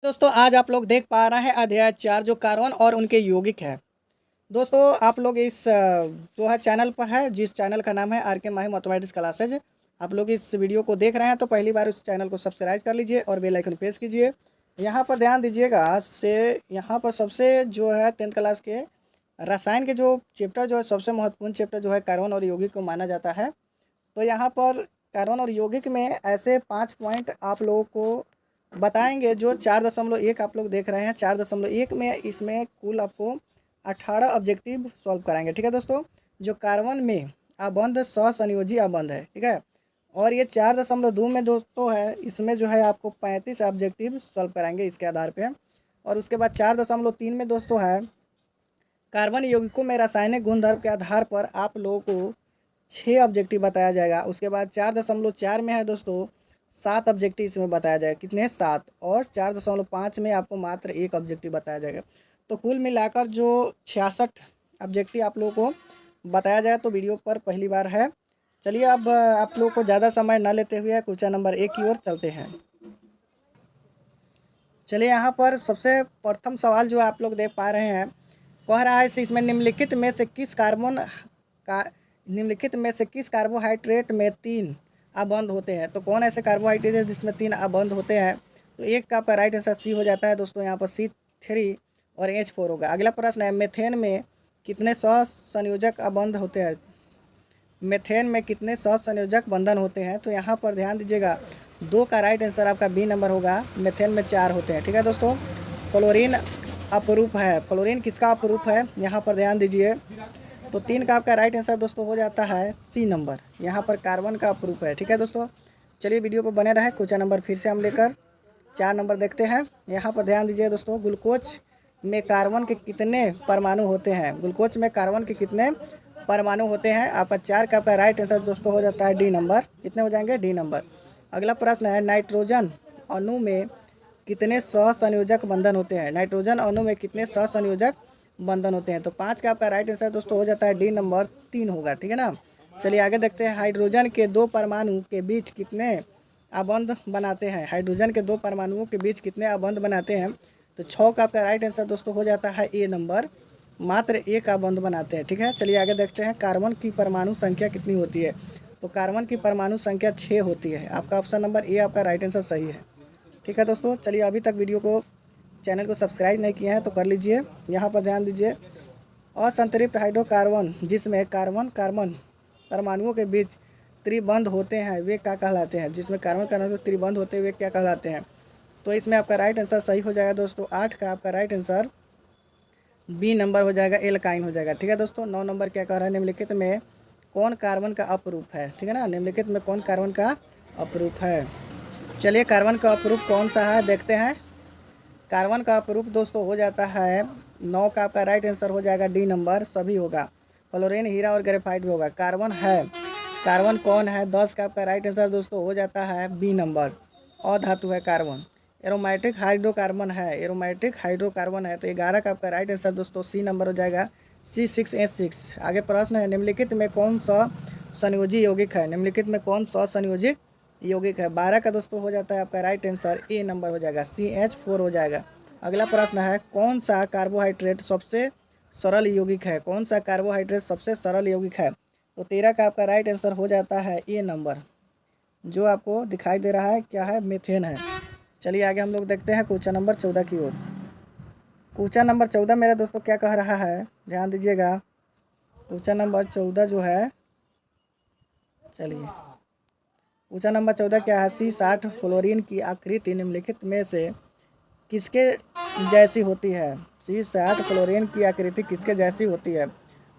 दोस्तों आज आप लोग देख पा रहे हैं अध्याय 4 जो कार्बन और उनके यौगिक है। दोस्तों आप लोग इस जो है चैनल पर है, जिस चैनल का नाम है आर के माही मैथमेटिक्स क्लासेज। आप लोग इस वीडियो को देख रहे हैं तो पहली बार उस चैनल को सब्सक्राइब कर लीजिए और बेल आइकन प्रेस कीजिए। यहाँ पर ध्यान दीजिएगा आज से, यहाँ पर सबसे जो है 10th क्लास के रसायन के जो चैप्टर जो है सबसे महत्वपूर्ण चैप्टर जो है कार्बन और यौगिक को माना जाता है। तो यहाँ पर कार्बन और यौगिक में ऐसे 5 पॉइंट आप लोगों को बताएंगे जो 4.1 आप लोग देख रहे हैं। 4.1 में इसमें कुल आपको 18 ऑब्जेक्टिव सॉल्व कराएंगे। ठीक है दोस्तों, जो कार्बन में अबंध सहसंयोजी अबंध है, ठीक है। और ये 4.2 में दोस्तों है, इसमें जो है आपको 35 ऑब्जेक्टिव सॉल्व कराएंगे इसके आधार पे। और उसके बाद 4.3 में दोस्तों है कार्बन यौगिकों में रासायनिक गुणधर्म के आधार पर आप लोगों को 6 ऑब्जेक्टिव बताया जाएगा। उसके बाद 4.4 में है दोस्तों 7 ऑब्जेक्टिव इसमें बताया जाएगा। कितने? 7। और 4.5 में आपको मात्र 1 ऑब्जेक्टिव बताया जाएगा। तो कुल मिलाकर जो 66 ऑब्जेक्टिव आप लोगों को बताया जाए तो वीडियो पर पहली बार है। चलिए अब आप लोग को ज़्यादा समय न लेते हुए क्वेश्चन नंबर 1 की ओर चलते हैं। चलिए यहाँ पर सबसे प्रथम सवाल जो आप लोग देख पा रहे हैं, कह रहा है इसमें निम्नलिखित में से किस कार्बोहाइड्रेट में 3 अबंध होते हैं। तो कौन ऐसे कार्बोहाइड्रेट है जिसमें 3 अबंध होते हैं? तो एक का आपका राइट आंसर सी हो जाता है दोस्तों। यहाँ पर C3 और H4 होगा। अगला प्रश्न है मेथेन में कितने सहसंयोजक अबंध होते हैं? मेथेन में कितने सहसंयोजक बंधन होते हैं? तो यहाँ पर ध्यान दीजिएगा 2 का राइट आंसर आपका बी नंबर होगा। मेथेन में 4 होते हैं। ठीक है दोस्तों, क्लोरीन अपरूप है। क्लोरीन किसका अपरूप है? यहाँ पर ध्यान दीजिए। तो 3 का आपका राइट आंसर दोस्तों हो जाता है सी नंबर। यहाँ पर कार्बन का अपरूप है। ठीक है दोस्तों, चलिए वीडियो पर बने रहे। क्वेश्चन नंबर फिर से हम लेकर 4 नंबर देखते हैं। यहाँ पर ध्यान दीजिए दोस्तों, ग्लूकोज में कार्बन के कितने परमाणु होते हैं? ग्लूकोज में कार्बन के कितने परमाणु होते हैं? आपका 4 का आपका राइट आंसर दोस्तों हो जाता है डी नंबर। कितने हो जाएंगे? D number. अगला प्रश्न है नाइट्रोजन अणु में कितने सहसंयोजक बंधन होते हैं? नाइट्रोजन अणु में कितने सहसंयोजक बंधन होते हैं? तो 5 का आपका राइट आंसर दोस्तों हो जाता है डी नंबर 3 होगा। ठीक है ना। चलिए आगे देखते हैं, हाइड्रोजन के 2 परमाणु के बीच कितने अबंध बनाते हैं? हाइड्रोजन के 2 परमाणुओं के बीच कितने अबंध बनाते हैं? तो 6 का आपका राइट आंसर दोस्तों हो जाता है ए नंबर, मात्र 1 अबंध बनाते हैं। ठीक है, चलिए आगे देखते हैं, कार्बन की परमाणु संख्या कितनी होती है? तो कार्बन की परमाणु संख्या 6 होती है। आपका ऑप्शन नंबर ए आपका राइट आंसर सही है। ठीक है दोस्तों, चलिए अभी तक वीडियो को चैनल को सब्सक्राइब नहीं किए हैं तो कर लीजिए। यहाँ पर ध्यान दीजिए, असंतृप्त हाइड्रोकार्बन जिसमें कार्बन कार्बन परमाणुओं के बीच त्रिबंध होते हैं वे क्या कहलाते हैं? जिसमें कार्बन कार्बन त्रिबंध होते हैं वे क्या कहलाते हैं? तो इसमें आपका राइट आंसर सही हो जाएगा दोस्तों। 8 का आपका राइट आंसर बी नंबर हो जाएगा, एल्काइन हो जाएगा। ठीक है दोस्तों, 9 नंबर क्या कह रहा है, निम्नलिखित में कौन कार्बन का अपरूप है? ठीक है ना, निम्नलिखित में कौन कार्बन का अपरूप है? चलिए कार्बन का अपरूप कौन सा है देखते हैं। कार्बन का अपरूप दोस्तों हो जाता है 9 का आपका राइट आंसर हो जाएगा डी नंबर, सभी होगा। फ्लोरीन, हीरा और ग्रेफाइट भी होगा। कार्बन है, कार्बन कौन है? 10 का आपका राइट आंसर दोस्तों हो जाता है बी नंबर, अधातु है कार्बन। एरोमेटिक हाइड्रोकार्बन है, एरोमेटिक हाइड्रोकार्बन है। तो 11 का आपका राइट आंसर दोस्तों सी नंबर हो जाएगा, C6H6। आगे प्रश्न है, निम्नलिखित में कौन सा संयोजी यौगिक है? निम्नलिखित में कौन सा संयोजित यौगिक है? 12 का दोस्तों हो जाता है आपका राइट आंसर ए नंबर हो जाएगा, CH4 हो जाएगा। अगला प्रश्न है, कौन सा कार्बोहाइड्रेट सबसे सरल यौगिक है? कौन सा कार्बोहाइड्रेट सबसे सरल यौगिक है? तो 13 का आपका राइट आंसर हो जाता है ए नंबर, जो आपको दिखाई दे रहा है क्या है, मीथेन है। चलिए आगे हम लोग देखते हैं क्वेश्चन नंबर 14 की ओर। क्वेश्चन नंबर 14 मेरे दोस्तों क्या कह रहा है, ध्यान दीजिएगा। क्वेश्चन नंबर 14 जो है, चलिए क्वेश्चन नंबर 14 क्या है, C60 फ्लोरीन की आकृति निम्नलिखित में से किसके जैसी होती है? C60 फ्लोरीन की आकृति किसके जैसी होती है?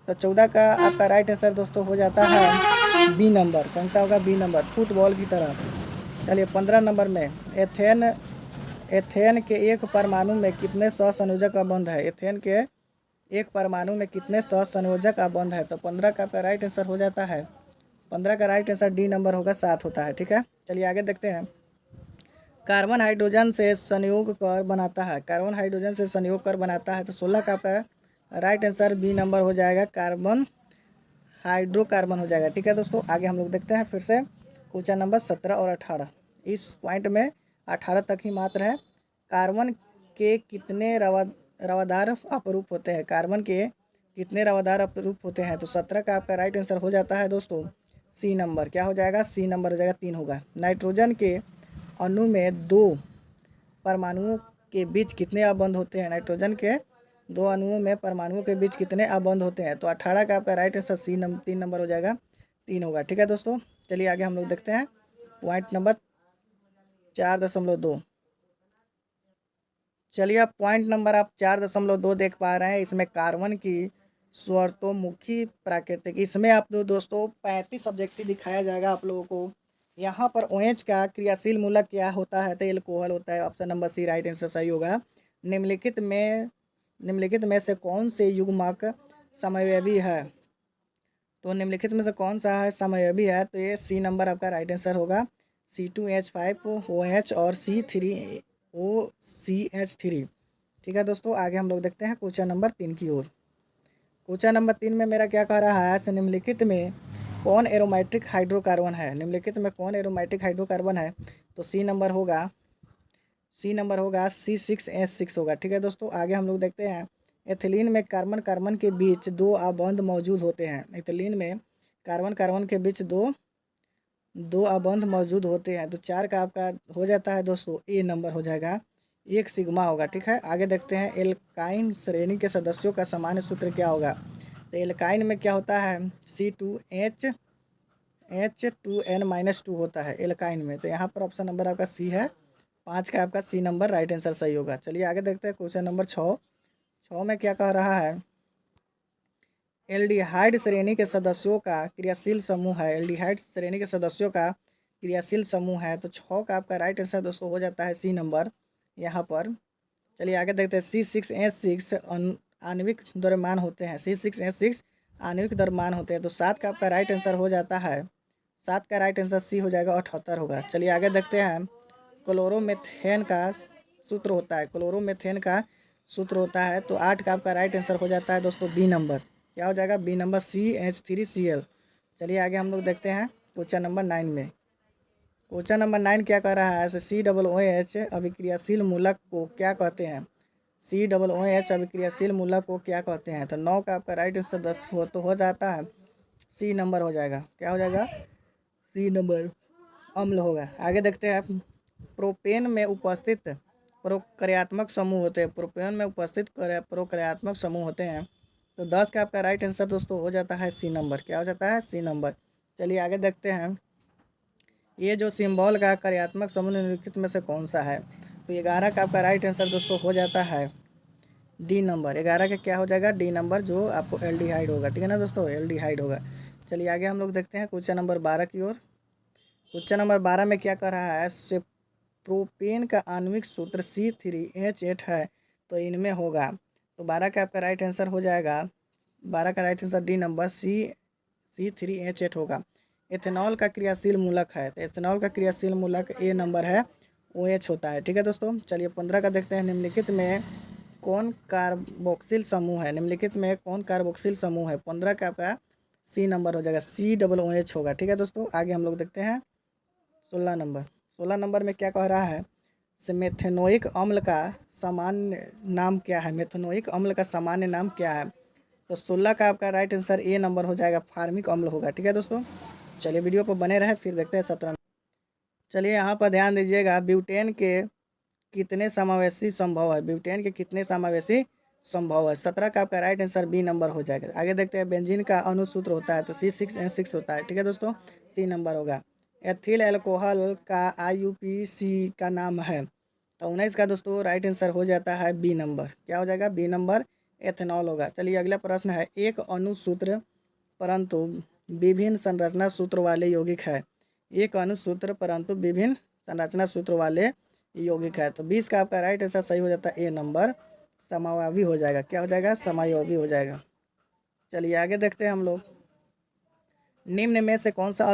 तो 14 का आपका राइट आंसर दोस्तों हो जाता है बी नंबर। कौन सा होगा? बी नंबर, फुटबॉल की तरह। चलिए 15 नंबर में, एथेन के एक परमाणु में कितने सहसंयोजक अबंध है? एथेन के एक परमाणु में कितने सहसंयोजक अबंध है? तो 15 का आपका राइट आंसर हो जाता है, 15 का राइट आंसर डी नंबर होगा, 7 होता है। ठीक है, चलिए आगे देखते हैं, कार्बन हाइड्रोजन से संयोग कर बनाता है। कार्बन हाइड्रोजन से संयोग कर बनाता है। तो 16 का आपका राइट आंसर बी नंबर हो जाएगा, कार्बन हाइड्रोकार्बन हो जाएगा। ठीक है दोस्तों, आगे हम लोग देखते हैं फिर से क्वेश्चन नंबर 17 और 18। इस पॉइंट में 18 तक ही मात्र है। कार्बन के कितने रवादार अपरूप होते हैं? कार्बन के कितने रवादार अपरूप होते हैं? तो 17 का आपका राइट आंसर हो जाता है दोस्तों सी नंबर। क्या हो जाएगा? सी नंबर हो जाएगा, 3 होगा। नाइट्रोजन के अणु में 2 परमाणुओं के बीच कितने अबंध होते हैं? नाइट्रोजन के 2 अणुओं में परमाणुओं के बीच कितने अबंध होते हैं? तो 18 का आपका right answer C number 3 number हो जाएगा, 3 होगा। ठीक है दोस्तों, चलिए आगे हम लोग देखते हैं पॉइंट नंबर 4.2। चलिए अब पॉइंट नंबर आप 4.2 देख पा रहे हैं। इसमें कार्बन की स्वर्तोमुखी प्राकृतिक, इसमें आप दोस्तों 35 सब्जेक्टिव दिखाया जाएगा आप लोगों को। यहाँ पर OH का क्रियाशील मूलक क्या होता है? तो एल्कोहल होता है। Option number C right answer सही होगा। निम्नलिखित में से कौन से युग्मक समवयवी है? तो निम्नलिखित में से कौन सा है समवयवी है? तो ये सी नंबर आपका राइट आंसर होगा। C2H5OH और C3OCH3। ठीक है दोस्तों, आगे हम लोग देखते हैं क्वेश्चन नंबर 3 की ओर। क्वेश्चन नंबर 3 में मेरा क्या कह रहा है? निम्नलिखित में कौन एरोमेटिक हाइड्रोकार्बन है? निम्नलिखित में कौन एरोमेटिक हाइड्रोकार्बन है? तो सी नंबर होगा C6H6 होगा। ठीक है दोस्तों, आगे हम लोग देखते हैं एथिलीन में कार्बन कार्बन के बीच 2 अबंध मौजूद होते हैं। एथिलीन में कार्बन कार्बन के बीच दो अबंध मौजूद होते हैं। तो 4 का आपका हो जाता है दोस्तों, ए नंबर हो जाएगा, 1 सिग्मा होगा। ठीक है, आगे देखते हैं एल्काइन श्रेणी के सदस्यों का सामान्य सूत्र क्या होगा? तो एल्काइन में क्या होता है? C2H2N-2 होता है एल्काइन में। तो यहाँ पर ऑप्शन नंबर आपका सी है, 5 का आपका सी नंबर राइट आंसर सही होगा। चलिए आगे देखते हैं क्वेश्चन नंबर 6 में क्या कह रहा है? एल्डिहाइड श्रेणी के सदस्यों का क्रियाशील समूह है। एल्डिहाइड श्रेणी के सदस्यों का क्रियाशील समूह है। तो 6 का आपका राइट आंसर दोस्तों हो जाता है सी नंबर यहाँ पर। चलिए आगे देखते हैं C6H6 आणविक द्रव्यमान होते हैं। C6H6 आणविक द्रव्यमान होते हैं। तो 7 का आपका राइट आंसर हो जाता है, 7 का राइट आंसर सी हो जाएगा, 78 होगा। चलिए आगे देखते हैं क्लोरोमेथेन का सूत्र होता है। क्लोरोमेथेन का सूत्र होता है। तो 8 का आपका राइट आंसर हो जाता है दोस्तों बी नंबर। क्या हो जाएगा? B number CH3Cl। चलिए आगे हम लोग देखते हैं क्वेश्चन नंबर 9 में। क्वेश्चन नंबर 9 क्या कह रहा है? COOH अभिक्रियाशील मूलक को क्या कहते हैं? COOH अभिक्रियाशील मूलक को क्या कहते हैं? तो 9 का आपका राइट आंसर 10 हो जाता है, सी नंबर हो जाएगा। क्या हो जाएगा? सी नंबर, अम्ल होगा। आगे देखते हैं प्रोपेन में उपस्थित प्रोक्रियात्मक समूह होते हैं। प्रोपेन में उपस्थित प्रोक्रियात्मक समूह होते हैं। तो 10 का आपका राइट आंसर दोस्तों हो जाता है सी नंबर। क्या हो जाता है? C number. चलिए आगे देखते हैं ये जो सिंबल का कार्यात्मक समूह निम्नलिखित में से कौन सा है? तो 11 का आपका राइट आंसर दोस्तों हो जाता है डी नंबर। 11 का क्या हो जाएगा? डी नंबर, जो आपको एल्डिहाइड होगा। ठीक है ना दोस्तों, एल्डिहाइड होगा। चलिए आगे हम लोग देखते हैं क्वेश्चन नंबर 12 की ओर। क्वेश्चन नंबर 12 में क्या कर रहा है? से प्रोपेन का आणविक सूत्र C3H8 है। तो इनमें होगा, तो 12 का आपका राइट आंसर हो जाएगा, 12 का right answer D number C3H8 होगा। एथेनॉल का क्रियाशील मूलक है। तो एथेनॉल का क्रियाशील मूलक ए नंबर है, OH होता है। ठीक है दोस्तों, चलिए 15 का देखते हैं। निम्नलिखित में कौन कार्बोक्सिल समूह है? निम्नलिखित में कौन कार्बोक्सिल समूह है? 15 का आपका सी नंबर हो जाएगा, COOH होगा। ठीक है दोस्तों, आगे हम लोग देखते हैं 16 नंबर में क्या कह रहा है? मेथेनोइक अम्ल का सामान्य नाम क्या है? मेथेनोइक अम्ल का सामान्य नाम क्या है? तो 16 का आपका राइट आंसर ए नंबर हो जाएगा, फार्मिक अम्ल होगा। ठीक है दोस्तों, चलिए वीडियो पर बने रहे, फिर देखते हैं 17। चलिए यहाँ पर ध्यान दीजिएगा, ब्यूटेन के कितने समावेशी संभव है? ब्यूटेन के कितने समावेशी संभव है? 17 का आपका राइट आंसर बी नंबर हो जाएगा। आगे देखते हैं बेंजीन का अनुसूत्र होता है। तो C6N6 होता है। ठीक है दोस्तों, सी नंबर होगा। एथिल एल्कोहल का IUPAC का नाम है। तो 19 का दोस्तों राइट आंसर हो जाता है बी नंबर। क्या हो जाएगा? बी नंबर, एथेनॉल होगा। चलिए अगला प्रश्न है, एक अनुसूत्र परंतु विभिन्न संरचना सूत्र वाले यौगिक है। एक अनुसूत्र परंतु विभिन्न संरचना सूत्र वाले यौगिक है। तो 20 का आपका राइट आंसर सही हो जाता है ए नंबर, समावयवी हो जाएगा। क्या हो जाएगा? समावयवी हो जाएगा। चलिए आगे देखते हैं हम लोग, निम्न में से कौन सा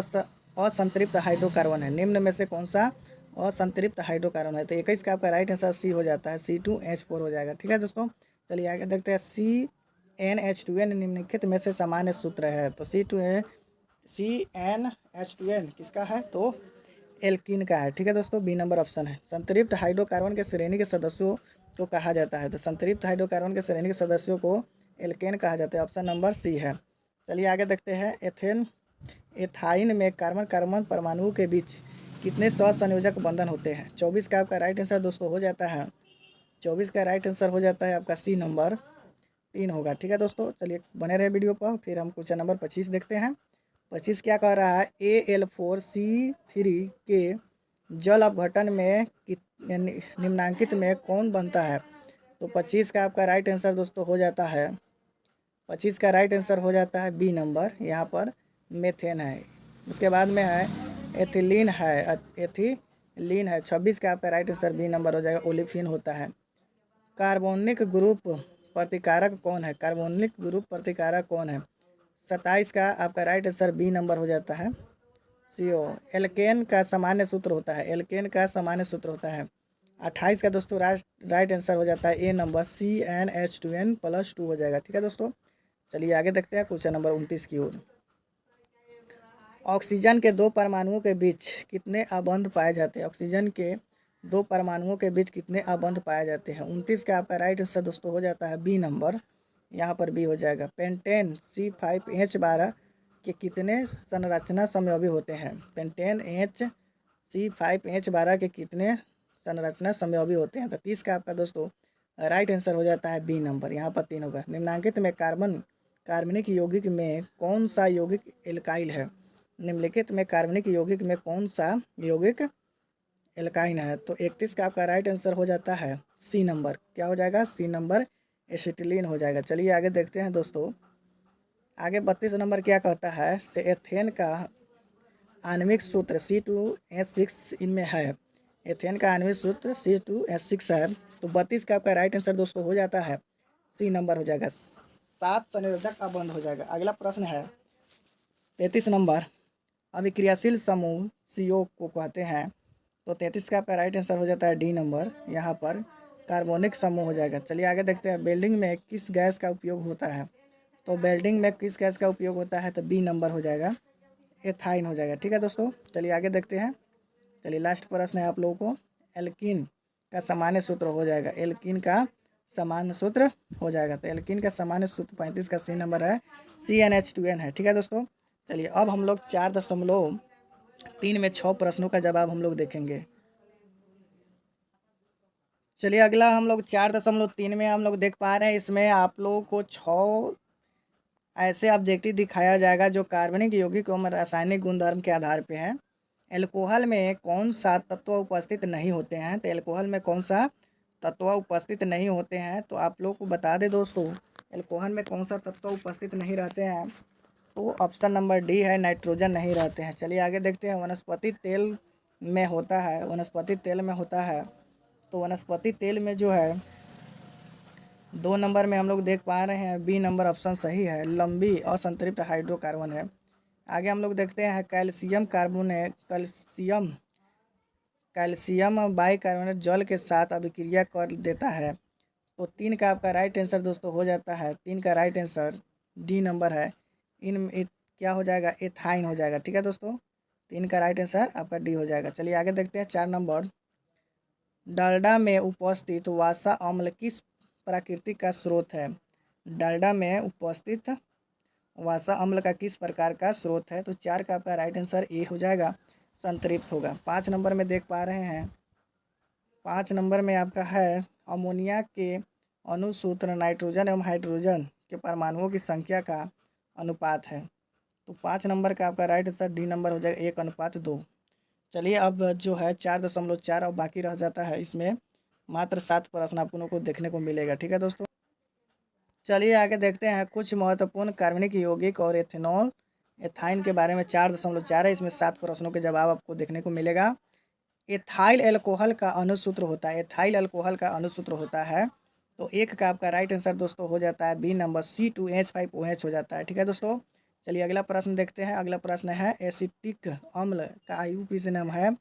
असंतृप्त हाइड्रोकार्बन है? निम्न में से कौन सा असंतृप्त हाइड्रोकार्बन है? तो 21 का आपका राइट आंसर सी हो जाता है, C2H4 हो जाएगा। ठीक है दोस्तों, चलिए आगे देखते हैं CnH2n निम्नलिखित में से सामान्य सूत्र है। तो CnH2n किसका है? तो एल्कीन का है। ठीक है दोस्तों, बी नंबर ऑप्शन है। संतृप्त हाइड्रोकार्बन के श्रेणी के सदस्यों को कहा जाता है, तो संतृप्त हाइड्रोकार्बन के श्रेणी के सदस्यों को एल्केन कहा जाता है। ऑप्शन नंबर सी है। चलिए आगे देखते हैं। एथाइन में कार्बन कार्बन परमाणुओं के बीच कितने सहसंयोजक बंधन होते हैं? 24 का आपका राइट आंसर दोस्तों हो जाता है, 24 का राइट आंसर हो जाता है आपका सी नंबर 3 होगा। ठीक है दोस्तों, चलिए बने रहे वीडियो पर। फिर हम क्वेश्चन नंबर 25 देखते हैं। 25 क्या कह रहा है? Al4C3 के जल अपघटन में निम्नांकित में कौन बनता है? तो 25 का आपका राइट आंसर दोस्तों हो जाता है, 25 का राइट आंसर हो जाता है बी नंबर, यहाँ पर मेथेन है। उसके बाद में है एथिलीन है, एथिलीन है। 26 का आपका राइट आंसर बी नंबर हो जाएगा, ओलिफिन होता है। कार्बोनिक ग्रुप प्रतिकारक कौन है? कार्बोनिक ग्रुप प्रतिकारक कौन है? 27 का आपका राइट आंसर बी नंबर हो जाता है, CO। एल्केन का सामान्य सूत्र होता है, एल्केन का सामान्य सूत्र होता है। 28 का दोस्तों राइट आंसर हो जाता है ए नंबर, CnH2n+2 हो जाएगा। ठीक है दोस्तों, चलिए आगे देखते हैं क्वेश्चन नंबर 29 की ओर। ऑक्सीजन के दो परमाणुओं के बीच कितने अबंध पाए जाते हैं? ऑक्सीजन के दो परमाणुओं के बीच कितने अबंध पाए जाते हैं? 29 का आपका राइट आंसर दोस्तों हो जाता है बी नंबर, यहाँ पर बी हो जाएगा। पेंटेन C5H12 के कितने संरचना समयोगी होते हैं? पेंटेन C5H12 के कितने संरचना समयोगी होते हैं? तो 30 का आपका दोस्तों राइट आंसर हो जाता है बी नंबर, यहाँ पर 3 होगा। निम्नांकित में कार्बनिक यौगिक में कौन सा यौगिक एल्काइल है? निम्नलिखित में कार्बनिक यौगिक में कौन सा यौगिक एल्काइन है? तो 31 का आपका राइट आंसर हो जाता है सी नंबर, क्या हो जाएगा? सी नंबर, एसिटिलीन हो जाएगा। चलिए आगे देखते हैं दोस्तों। आगे 32 नंबर क्या कहता है? से एथेन का आणविक सूत्र C2H6 इनमें है। एथेन का आणविक सूत्र C2H6 है। तो 32 का आपका राइट आंसर दोस्तों हो जाता है सी नंबर हो जाएगा, 7 संयोजक अबंध हो जाएगा। अगला प्रश्न है 33 नंबर। अभिक्रियाशील समूह CO को कहते हैं, तो 33 का आपका राइट आंसर हो जाता है डी नंबर, यहाँ पर कार्बोनिक समूह हो जाएगा। चलिए आगे देखते हैं। वेल्डिंग में किस गैस का उपयोग होता है? तो वेल्डिंग में किस गैस का उपयोग होता है? तो बी नंबर हो जाएगा, एथाइन हो जाएगा। ठीक है दोस्तों, चलिए आगे देखते हैं। चलिए लास्ट प्रश्न है आप लोगों को। एल्कीन का सामान्य सूत्र हो जाएगा, एल्कीन का सामान्य सूत्र हो जाएगा। तो एल्कीन का सामान्य सूत्र 35 का सी नंबर है, CnH2n है। ठीक है दोस्तों, चलिए अब हम लोग 4.3 में 6 प्रश्नों का जवाब हम लोग देखेंगे। चलिए अगला हम लोग 4.3 में हम लोग देख पा रहे हैं, इसमें आप लोगों को 6 ऐसे ऑब्जेक्टिव दिखाया जाएगा जो कार्बनिक यौगिक एवं रासायनिक गुणधर्म के आधार पे हैं। एल्कोहल में कौन सा तत्व उपस्थित नहीं होते हैं? तो एल्कोहल में कौन सा तत्व उपस्थित नहीं होते हैं? तो आप लोग को बता दें दोस्तों, एल्कोहल में कौन सा तत्व उपस्थित नहीं रहते हैं? तो ऑप्शन नंबर डी है, नाइट्रोजन नहीं रहते हैं। चलिए आगे देखते हैं। वनस्पति तेल में होता है, वनस्पति तेल में होता है, तो वनस्पति तेल में जो है 2 नंबर में हम लोग देख पा रहे हैं बी नंबर ऑप्शन सही है, लंबी असंतृप्त हाइड्रोकार्बन है। आगे हम लोग देखते हैं कैल्शियम कार्बोनेट, कैल्शियम बाइकार्बोनेट जल के साथ अभिक्रिया कर देता है। तो 3 का आपका राइट आंसर दोस्तों हो जाता है, 3 का राइट आंसर डी नंबर है, क्या हो जाएगा? एथाइन हो जाएगा। ठीक है दोस्तों, 3 का राइट आंसर आपका डी हो जाएगा। चलिए आगे देखते हैं 4 नंबर। डालडा में उपस्थित वसा अम्ल किस प्रकृति का स्रोत है? डालडा में उपस्थित वसा अम्ल का किस प्रकार का स्रोत है? तो 4 का आपका राइट आंसर ए हो जाएगा, संतृप्त होगा। 5 नंबर में देख पा रहे हैं, 5 नंबर में आपका है अमोनिया के अणुसूत्र नाइट्रोजन एवं हाइड्रोजन के परमाणुओं की संख्या का अनुपात है। तो 5 नंबर का आपका राइट आंसर डी नंबर हो जाएगा, 1:2। चलिए अब जो है 4.4 अब बाकी रह जाता है, इसमें मात्र 7 प्रश्न आप लोगों को देखने को मिलेगा। ठीक है दोस्तों, चलिए आगे देखते हैं कुछ महत्वपूर्ण कार्बनिक यौगिक और एथाइन के बारे में। 4.4 है, इसमें 7 प्रश्नों के जवाब आपको देखने को मिलेगा। एथाइल अल्कोहल का अणुसूत्र होता है, एथाइल अल्कोहल का अणुसूत्र होता है, तो 1 का आपका राइट आंसर दोस्तों हो जाता है बी नंबर, C2H5OH हो जाता है। ठीक है दोस्तों, चलिए अगला प्रश्न देखते हैं। अगला प्रश्न है एसिटिक अम्ल का IUPAC नाम है,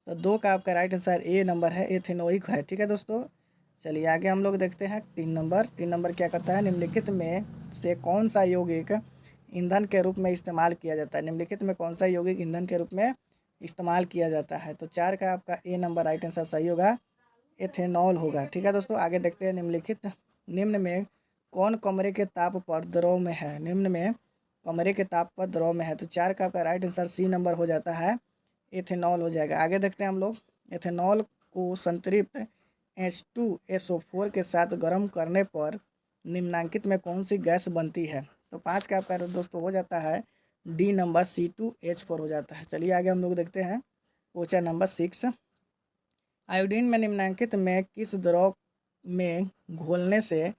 तो 2 का आपका राइट आंसर ए नंबर है, एथेनोइक है। ठीक है दोस्तों, चलिए आगे हम लोग देखते हैं 3 नंबर। 3 नंबर क्या कहता है? निम्नलिखित में से कौन सा यौगिक ईंधन के रूप में इस्तेमाल किया जाता है? निम्नलिखित में कौन सा यौगिक ईंधन के रूप में इस्तेमाल किया जाता है। तो 4 का आपका ए नंबर राइट आंसर सही होगा, एथेनॉल होगा। ठीक है दोस्तों, आगे देखते हैं निम्न में कौन कमरे के ताप पर द्रव में है। निम्न में कमरे के ताप पर द्रव में है, तो 4 का आपका राइट आंसर सी नंबर हो जाता है, एथेनॉल हो जाएगा। आगे देखते हैं हम लोग, एथेनॉल को संतृप्त H2SO4 के साथ गर्म करने पर निम्नांकित में कौन सी गैस बनती है। तो 5 का आपका दोस्तों हो जाता है डी नंबर C2H4 हो जाता है। चलिए आगे हम लोग देखते हैं क्वेश्चन नंबर 6। आयोडीन में निम्नांकित में किस द्रव में घोलने से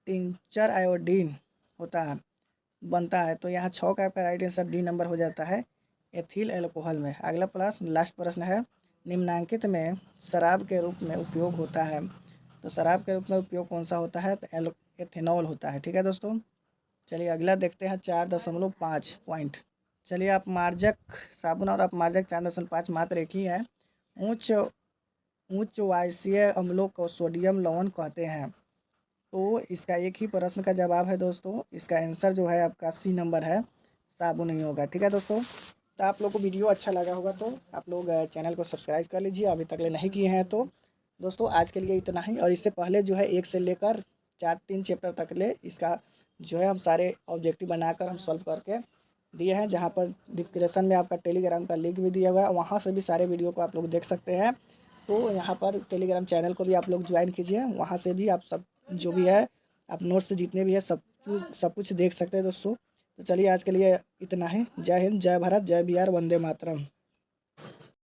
टिंचर आयोडीन होता है बनता है। तो यहाँ 6 का आपका राइट आंसर डी नंबर हो जाता है, एथिल एल्कोहल में। अगला प्रश्न, लास्ट प्रश्न है, निम्नांकित में शराब के रूप में उपयोग होता है। तो शराब के रूप में उपयोग कौन सा होता है, तो एथेनॉल होता है। ठीक है दोस्तों, चलिए अगला देखते हैं 4.5 पॉइंट। चलिए अपमार्जक साबुन और अपमार्जक 4.5 मात्र एक ही है। उच्च वायसीय अम्लों को सोडियम लवण कहते हैं। तो इसका एक ही प्रश्न का जवाब है दोस्तों, इसका आंसर जो है आपका सी नंबर है, साबुन नहीं होगा। ठीक है दोस्तों, तो आप लोग को वीडियो अच्छा लगा होगा तो आप लोग चैनल को सब्सक्राइब कर लीजिए, अभी तक ले नहीं किए हैं तो। दोस्तों आज के लिए इतना ही, और इससे पहले जो है 1 से लेकर 3 चैप्टर तक ले इसका जो है हम सारे ऑब्जेक्टिव बनाकर हम सॉल्व करके दिए हैं, जहाँ पर डिस्क्रिप्शन में आपका टेलीग्राम का लिंक भी दिया हुआ है, वहाँ से भी सारे वीडियो को आप लोग देख सकते हैं। तो यहाँ पर टेलीग्राम चैनल को भी आप लोग ज्वाइन कीजिए, वहाँ से भी आप सब जो भी है आप नोट्स जितने भी है सब कुछ देख सकते हैं दोस्तों। तो चलिए आज के लिए इतना ही। जय हिंद, जय भारत, जय बिहार, वंदे मातरम।